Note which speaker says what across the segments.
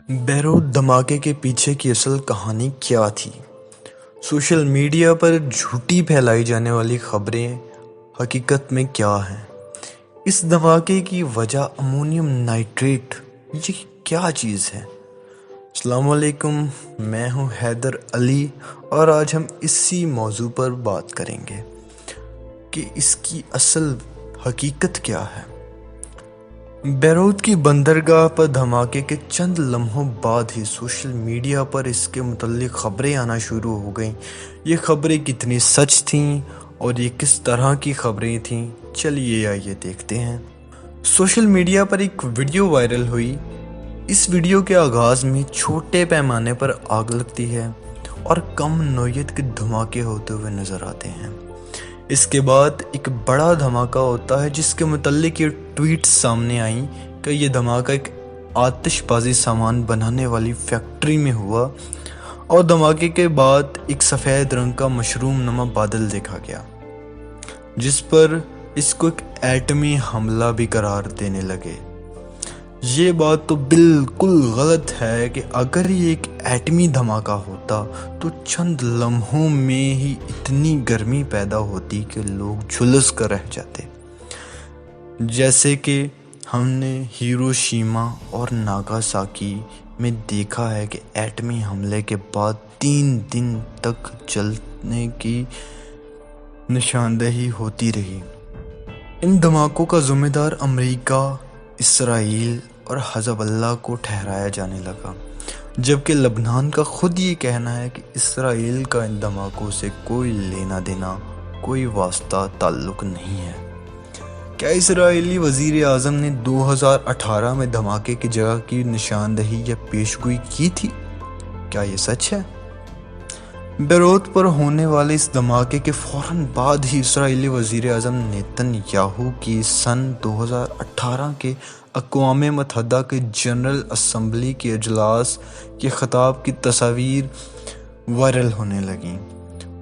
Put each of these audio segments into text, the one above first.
Speaker 1: Beirut धमाके के पीछे की असल कहानी क्या थी? सोशल मीडिया पर झूठी फैलाई जाने वाली खबरें हकीकत में क्या हैं? इस धमाके की वजह अमोनियम नाइट्रेट ये क्या चीज़ है? अस्सलाम वालेकुम, मैं हूं हैदर अली और आज हम इसी मौजू पर बात करेंगे कि इसकी असल हकीकत क्या है। बेरूत की बंदरगाह पर धमाके के चंद लम्हों बाद ही सोशल मीडिया पर इसके मुतल्लिक खबरें आना शुरू हो गईं। ये खबरें कितनी सच थीं और ये किस तरह की खबरें थीं, चलिए आइए देखते हैं। सोशल मीडिया पर एक वीडियो वायरल हुई। इस वीडियो के आगाज़ में छोटे पैमाने पर आग लगती है और कम नौयत के धमाके होते हुए नज़र आते हैं। इसके बाद एक बड़ा धमाका होता है जिसके मुतल्लिक ये ट्वीट सामने आई कि ये धमाका एक आतिशबाजी सामान बनाने वाली फैक्ट्री में हुआ और धमाके के बाद एक सफ़ेद रंग का मशरूम नुमा बादल देखा गया जिस पर इसको एक एटमी हमला भी करार देने लगे। ये बात तो बिल्कुल गलत है कि अगर ये एक एटमी धमाका होता तो चंद लम्हों में ही इतनी गर्मी पैदा होती कि लोग झुलस कर रह जाते, जैसे कि हमने हिरोशिमा और नागासाकी में देखा है कि एटमी हमले के बाद 3 दिन तक जलने की निशानदेही होती रही। इन धमाकों का जिम्मेदार अमेरिका, इसराइल और हिज़्बुल्लाह को ठहराया जाने लगा, जबकि लबनान का खुद ये कहना है कि इसराइल का इन धमाकों से कोई लेना देना, कोई वास्ता ताल्लुक नहीं है। क्या इसराइली वज़ीर आज़म ने 2018 में धमाके की जगह की निशानदेही या पेशगोई की थी? क्या ये सच है? बेरूत पर होने वाले इस धमाके के फौरन बाद ही इसराइली वज़ीर आज़म नेतन्याहू की सन 2018 के अक़वाम मुत्तहिदा के जनरल असम्बली के इजलास के ख़िताब की तस्वीर वायरल होने लगीं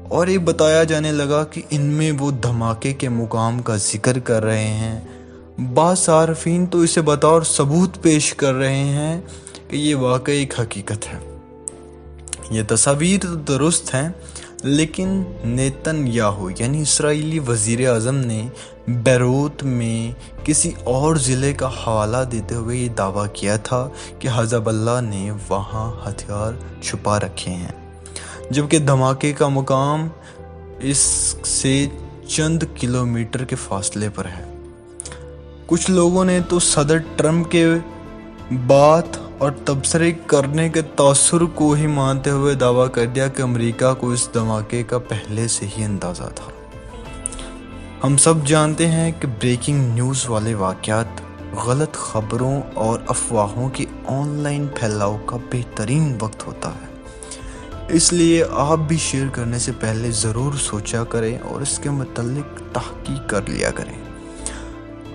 Speaker 1: और ये बताया जाने लगा कि इनमें वो धमाके के मुकाम का जिक्र कर रहे हैं। बाज़ सार्फिन तो इसे बतौर सबूत पेश कर रहे हैं कि ये वाकई एक हकीकत है। ये तस्वीर तो दुरुस्त हैं, लेकिन नेतन्याहू यानी इसराइली वज़ीर आज़म ने बेरूत में किसी और ज़िले का हवाला देते हुए ये दावा किया था कि हिज़्बुल्लाह ने वहाँ हथियार छुपा रखे हैं, जबकि धमाके का मुकाम इससे चंद किलोमीटर के फासले पर है। कुछ लोगों ने तो सदर ट्रंप के बात और तबसरे करने के तासुर को ही मानते हुए दावा कर दिया कि अमेरिका को इस धमाके का पहले से ही अंदाज़ा था। हम सब जानते हैं कि ब्रेकिंग न्यूज़ वाले वाक़यात गलत खबरों और अफवाहों के ऑनलाइन फैलाव का बेहतरीन वक्त होता है, इसलिए आप भी शेयर करने से पहले ज़रूर सोचा करें और इसके मुतल्लिक तहकीक कर लिया करें।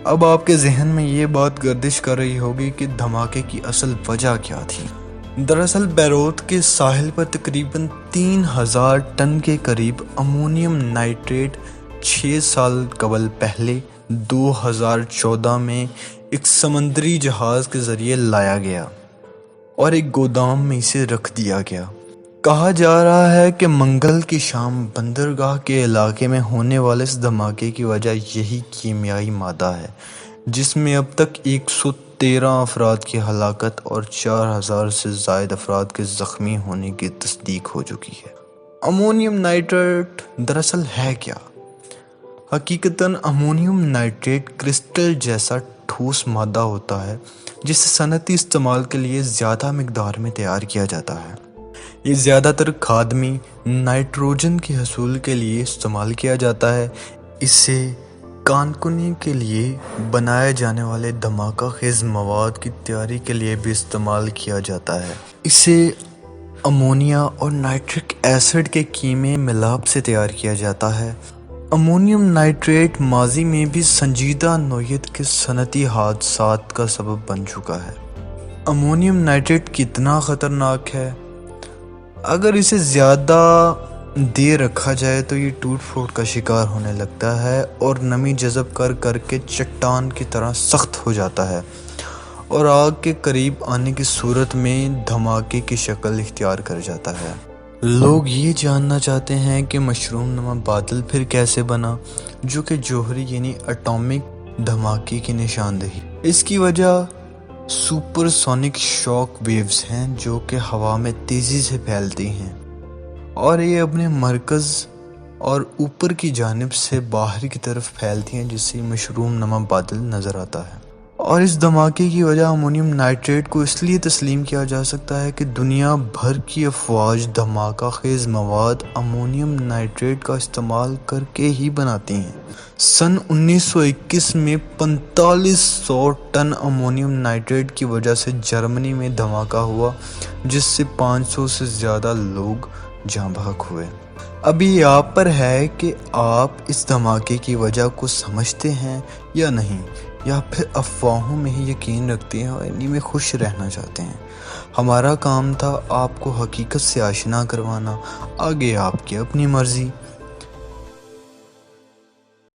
Speaker 1: अब आपके जहन में ये बात गर्दिश कर रही होगी कि धमाके की असल वजह क्या थी। दरअसल बेरूत के साहिल पर तकरीबन 3000 टन के करीब अमोनियम नाइट्रेट 6 साल कबल पहले 2014 में एक समंदरी जहाज़ के ज़रिए लाया गया और एक गोदाम में इसे रख दिया गया। कहा जा रहा है कि मंगल की शाम बंदरगाह के इलाके में होने वाले इस धमाके की वजह यही कीमियाई मादा है, जिसमें अब तक 113 अफराद की हलाकत और 4000 से ज़ायद अफराद के ज़ख्मी होने की तस्दीक हो चुकी है। अमोनियम नाइट्रेट दरअसल है क्या? हकीकतन अमोनियम नाइट्रेट क्रिस्टल जैसा ठोस मादा होता है जिसे सनती इस्तेमाल के लिए ज़्यादा मिकदार में तैयार किया जाता है। ये ज़्यादातर खाद में नाइट्रोजन के हसूल के लिए इस्तेमाल किया जाता है। इसे कानकुनी के लिए बनाए जाने वाले धमाका खेज़ मवाद की तैयारी के लिए भी इस्तेमाल किया जाता है। इसे अमोनिया और नाइट्रिक एसिड के कीमे मिलाप से तैयार किया जाता है। अमोनियम नाइट्रेट माजी में भी संजीदा नौयत के सनती हादसात का सबब बन चुका है। अमोनियम नाइट्रेट कितना ख़तरनाक है? अगर इसे ज़्यादा देर रखा जाए तो ये टूट फूट का शिकार होने लगता है और नमी जज़ब कर करके चट्टान की तरह सख्त हो जाता है اور آگ کے قریب آنے کی صورت میں دھماکے کی شکل اختیار کر جاتا ہے۔ لوگ یہ جاننا چاہتے ہیں کہ مشروم نما بادل پھر کیسے بنا، جو کہ جوہری یعنی اٹامک دھماکے کی نشاندہی۔ اس کی وجہ سپر سونک شاک ویوز ہیں جو کہ ہوا میں تیزی سے پھیلتی ہیں اور یہ اپنے مرکز اور اوپر کی جانب سے باہر کی طرف پھیلتی ہیں، جس سے مشروم نما بادل نظر آتا ہے۔ اور اس دھماکے کی وجہ امونیم نائٹریٹ کو اس لیے تسلیم کیا جا سکتا ہے کہ دنیا بھر کی افواج دھماکہ خیز مواد امونیم نائٹریٹ کا استعمال کر کے ہی بناتی ہیں۔ سن 1921 میں 4500 ٹن امونیم نائٹریٹ کی وجہ سے جرمنی میں دھماکہ ہوا، جس سے 500 سے زیادہ لوگ جاں بحق ہوئے۔ اب یہ آپ پر ہے کہ آپ اس دھماکے کی وجہ کو سمجھتے ہیں یا نہیں، یا پھر افواہوں میں ہی یقین رکھتے ہیں اور انہی میں خوش رہنا چاہتے ہیں۔ ہمارا کام تھا آپ کو حقیقت سے آشنا کروانا، آگے آپ کی اپنی مرضی۔